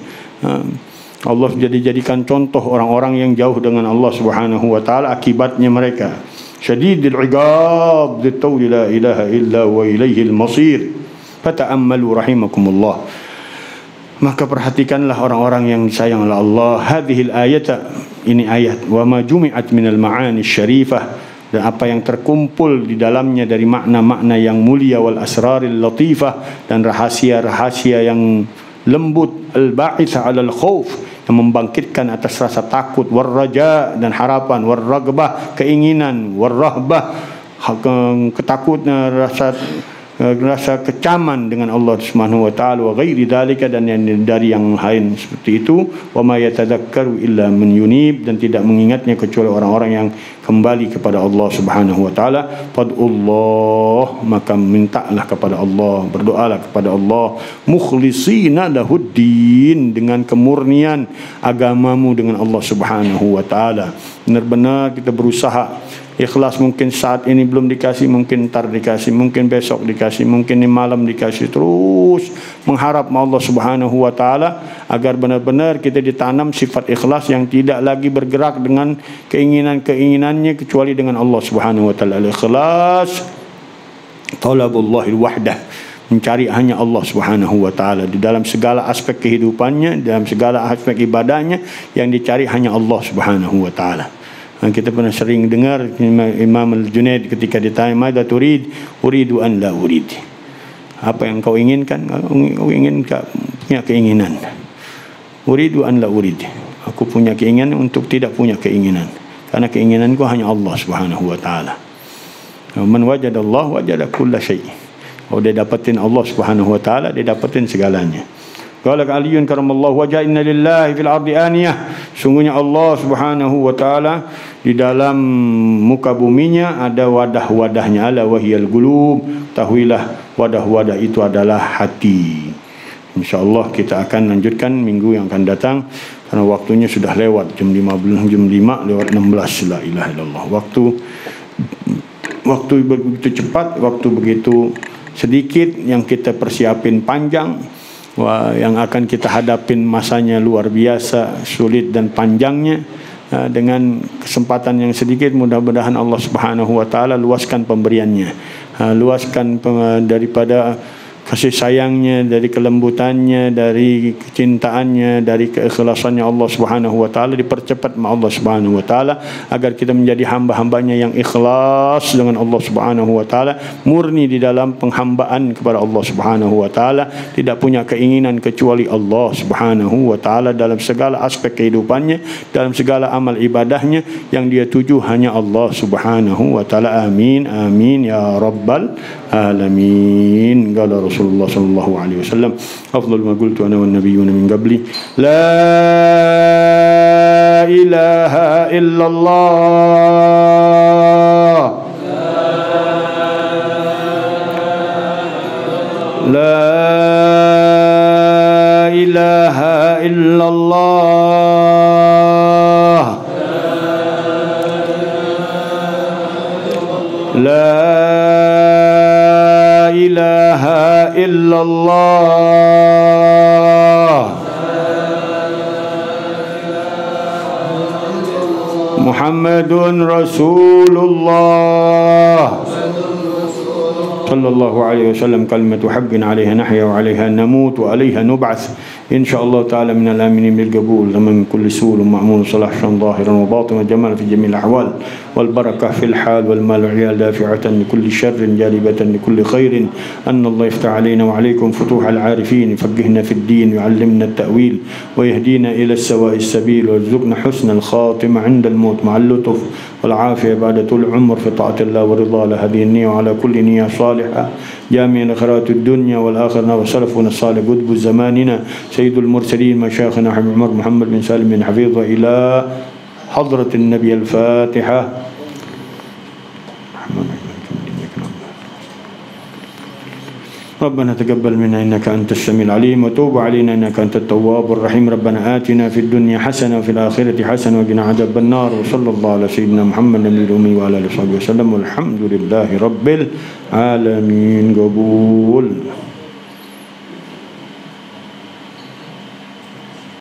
Allah jadikan contoh orang-orang yang jauh dengan Allah Subhanahu wa taala, akibatnya mereka syadidul iqab dzat-tauli la ilaha illa wa ilaihil masir. Fata'ammalu rahimakumullah. Maka perhatikanlah orang-orang yang disayang oleh Allah. Hadhil ayata, ini ayat, wa ma jumi'at minal ma'ani syarifah, dan apa yang terkumpul di dalamnya dari makna-makna yang mulia, wal asraril latifah, dan rahasia-rahasia yang lembut, al-ba'itha 'alal khauf, yang membangkitkan atas rasa takut, war-raja, dan harapan, war-ragbah, keinginan, war-rahbah, ketakutan, rasa kecaman dengan Allah Subhanahu wa taala, wa ghairi dzalika, dan dari yang lain seperti itu. Wa ma yatadzakkaru illa man yunib, dan tidak mengingatnya kecuali orang-orang yang kembali kepada Allah Subhanahu wa taala. Fadullah, maka mintalah kepada Allah, berdoalah kepada Allah, mukhlishina lahuddin, dengan kemurnian agamamu dengan Allah Subhanahu wa taala. Benar-benar kita berusaha ikhlas. Mungkin saat ini belum dikasih, mungkin ntar dikasih, mungkin besok dikasih, mungkin di malam dikasih. Terus mengharap Allah Subhanahu wa taala agar benar-benar kita ditanam sifat ikhlas yang tidak lagi bergerak dengan keinginan-keinginannya kecuali dengan Allah Subhanahu wa taala. Ikhlas talabullahil wahdah, mencari hanya Allah Subhanahu wa taala di dalam segala aspek kehidupannya, dalam segala aspek ibadahnya, yang dicari hanya Allah Subhanahu wa taala. Kita pernah sering dengar Imam Al-Junaid ketika ditanya, "Madza turid?" "Uridu an la urid." Apa yang kau inginkan? Kau ingin punya keinginan. "Uridu an la urid." Aku punya keinginan untuk tidak punya keinginan, karena keinginanku hanya Allah Subhanahu wa taala. Man wajadallah wajada kulla syai'. Kalau dia dapatin Allah Subhanahu wa taala, dia dapatin segalanya. Qala Aliyun karamallahu wajha, inna lillahi fil ardi aniyah. Sungguhnya Allah Subhanahu wa taala di dalam muka buminya ada wadah-wadahnya, ala wahiyal qulub. Tahuilah wadah-wadah itu adalah hati. Insyaallah kita akan lanjutkan minggu yang akan datang, karena waktunya sudah lewat jam 5 lewat 16. La ilaha illallah. Waktu begitu cepat, waktu begitu sedikit, yang kita persiapin panjang. Yang akan kita hadapin masanya luar biasa sulit dan panjangnya. Dengan kesempatan yang sedikit, mudah-mudahan Allah Subhanahu wa taala luaskan pemberiannya, luaskan daripada kasih sayangnya, dari kelembutannya, dari kecintaannya, dari keikhlasannya Allah Subhanahu wa taala, dipercepat sama Allah Subhanahu wa taala agar kita menjadi hamba-hambanya yang ikhlas dengan Allah Subhanahu wa taala, murni di dalam penghambaan kepada Allah Subhanahu wa taala, tidak punya keinginan kecuali Allah Subhanahu wa taala dalam segala aspek kehidupannya, dalam segala amal ibadahnya, yang dia tuju hanya Allah Subhanahu wa taala. Amin amin ya rabbal alamin. Qala Rasulullah sallallahu alaihi wasallam, afdal ma qultu ana wan nabiyyuna min qabli, la ilaha illallah, la ilaha illallah, la ilaha illallah, Muhammadun Rasulullah sallallahu alaihi wasallam, kalimatu haqqin 'alaiha nahya wa 'alaiha namut wa 'alaiha nub'ats إن شاء الله تعالى من الآمنين بالقبول من كل سوء ومعمول وصلاح شان ظاهرا وباطنا وجمال في جميع الأحوال والبركة في الحال والمال والعيال دافعة لكل شر جالبة لكل خير. أن الله يفتح علينا وعليكم فتوح العارفين، يفقهنا في الدين، يعلمنا التأويل، ويهدينا إلى السواء السبيل، ويرزقنا حسن الخاتمة عند الموت مع اللطف والعافية بعد طول العمر في طاعة الله ورضاه. لهذه النية وعلى كل نية صالحة جامع خيرات الدنيا والآخرة وسلفنا الصالح قطب زماننا سيد المرسلين مشايخنا حبيب عمر محمد بن سالم بن حفيظ إلى حضرة النبي. الفاتحة. ربنا تقبل منا إنك أنت السميع العليم وتوب علينا إنك أنت التواب الرحيم. ربنا آتنا في الدنيا حسنة وفي الآخرة حسنة وقنا عذاب النار. وصلى الله على سيدنا محمد النبي الأمي وعلى آله وصحبه وسلم والحمد لله رب العالمين. قبول.